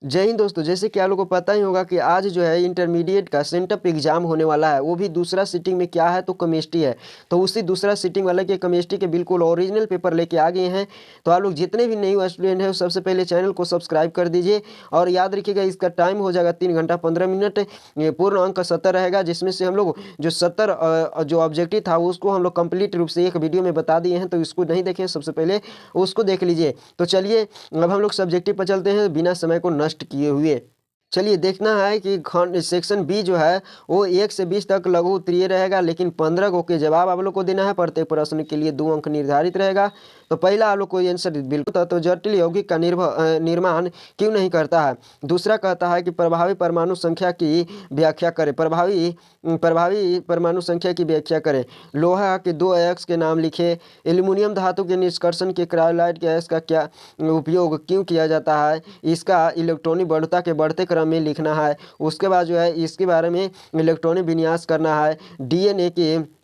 जय हिंद दोस्तों। जैसे कि आप लोगों को पता ही होगा कि आज जो है इंटरमीडिएट का सेंटअप एग्जाम होने वाला है, वो भी दूसरा सीटिंग में क्या है तो केमिस्ट्री है। तो उसी दूसरा सीटिंग वाला के केमिस्ट्री के बिल्कुल ओरिजिनल पेपर लेके आ गए हैं। तो आप लोग जितने भी न्यू स्टूडेंट हैं सबसे पहले चैनल को सब्सक्राइब कर दीजिए और याद रखिएगा इसका टाइम हो जाएगा 3 घंटा 15 मिनट। ये पूर्ण अंक 70 रहेगा, जिसमें से हम लोग जो 70 जो ऑब्जेक्टिव था उसको हम लोग कंप्लीट रूप से एक वीडियो में बता दिए हैं। तो इसको नहीं देखें सबसे पहले उसको देख लीजिए। तो चलिए अब हम लोग सब्जेक्टिव पर चलते हैं बिना समय को नष्ट किए हुए। चलिए देखना है कि खंड सेक्शन बी जो है वो 1 से 20 तक लघु उत्तरीय रहेगा, लेकिन 15 को के जवाब आप लोग को देना है। प्रत्येक प्रश्न के लिए 2 अंक निर्धारित रहेगा। तो पहला आप लोग को आंसर बिल्कुल तत्व जटिल यौगिक का निर्माण क्यों नहीं करता है। दूसरा कहता है कि प्रभावी परमाणु संख्या की व्याख्या करें। प्रभावी परमाणु संख्या की व्याख्या करें। लोहा के 2 अयस्क के नाम लिखे। एल्यूमिनियम धातु के निष्कर्षण के क्रायोलाइट के अयस्क का क्या उपयोग क्यों किया जाता है। इसका इलेक्ट्रॉनिक बढ़ता के बढ़ते क्रम में लिखना है। उसके बाद जो है इसके बारे में इलेक्ट्रॉनिक विन्यास करना है। डीएनए के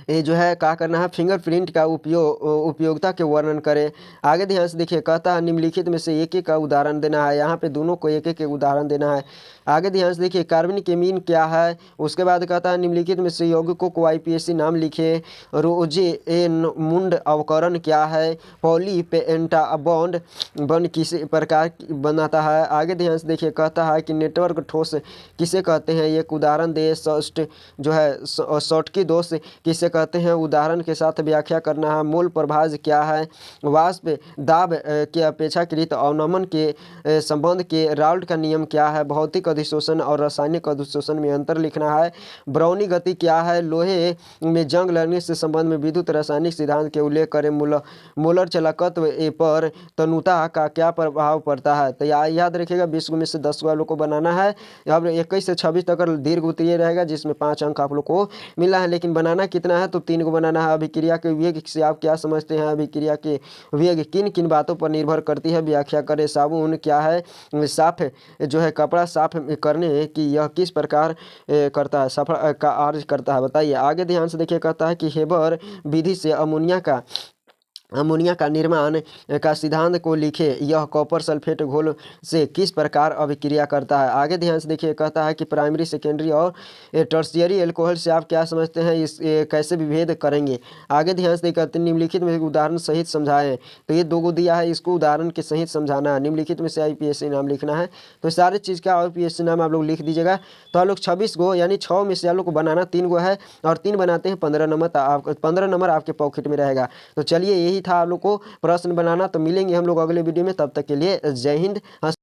ये जो है क्या करना है, फिंगरप्रिंट का उपयोगिता के वर्णन करें। आगे ध्यान से देखिए, कहता है निम्नलिखित में से एक एक का उदाहरण देना है। यहाँ पे दोनों को एक एक उदाहरण देना है। आगे ध्यान से देखिए, कार्बनिक एमीन क्या है। उसके बाद कहता है निम्नलिखित में से यौगिकों को आईपीएससी नाम लिखे। रोजेनमुंड अवकरण क्या है। पॉलीपेंटाबॉन्ड बन किस प्रकार बनाता है। आगे ध्यान से देखिए, कहता है कि नेटवर्क ठोस किसे कहते हैं, एक उदाहरण दे। जो है शॉटकी दोष किसे कहते हैं, उदाहरण के साथ व्याख्या करना है। मूल प्रभाज क्या है। वाष्प दाब के अपेक्षाकृत अवनमन के संबंध के राउल्ट का नियम क्या है। भौतिक अधिशोषण और रासायनिक अधिशोषण में अंतर लिखना है। ब्राउनी गति क्या है। लोहे में जंग लगने से संबंध में विद्युत रासायनिक सिद्धांत के उल्लेख करें। मोलर चालकत्व पर तनुता का क्या प्रभाव पड़ता है। तो याद रखिएगा 20 में से 10 वालों को बनाना है। अब 21 से 26 तक दीर्घ उत्तरीय रहेगा, जिसमें 5 अंक आप लोग को मिला है। लेकिन बनाना कितना है तो 3 को बनाना है। अभिक्रिया के वेग से आप क्या समझते हैं। अभिक्रिया के वेग किन किन बातों पर निर्भर करती है, व्याख्या करें। साबुन क्या है। साफ जो है कपड़ा साफ करने की यह किस प्रकार करता है, सफल का कार्य करता है, बताइए। आगे ध्यान से देखिए, कहता है कि हेबर विधि से अमोनिया का निर्माण का सिद्धांत को लिखे। यह कॉपर सल्फेट घोल से किस प्रकार अभिक्रिया करता है। आगे ध्यान से देखिए, कहता है कि प्राइमरी सेकेंडरी और टर्शियरी एल्कोहल से आप क्या समझते हैं, इस कैसे विभेद करेंगे। आगे ध्यान से देखते हैं निम्नलिखित में उदाहरण सहित समझाएं। तो ये 2 को दिया है, इसको उदाहरण के सहित समझाना है। निम्नलिखित में से आईपीएससी नाम लिखना है। तो सारे चीज़ का आईपीएससी नाम आप लोग लिख दीजिएगा। तो आप लोग 26 गो यानी 6 में से आप लोग को बनाना 3 गो है और 3 बनाते हैं 15 नंबर। 15 नंबर आपके पॉकेट में रहेगा। तो चलिए यही था आप लोग को प्रश्न बनाना। तो मिलेंगे हम लोग अगले वीडियो में, तब तक के लिए जय हिंद।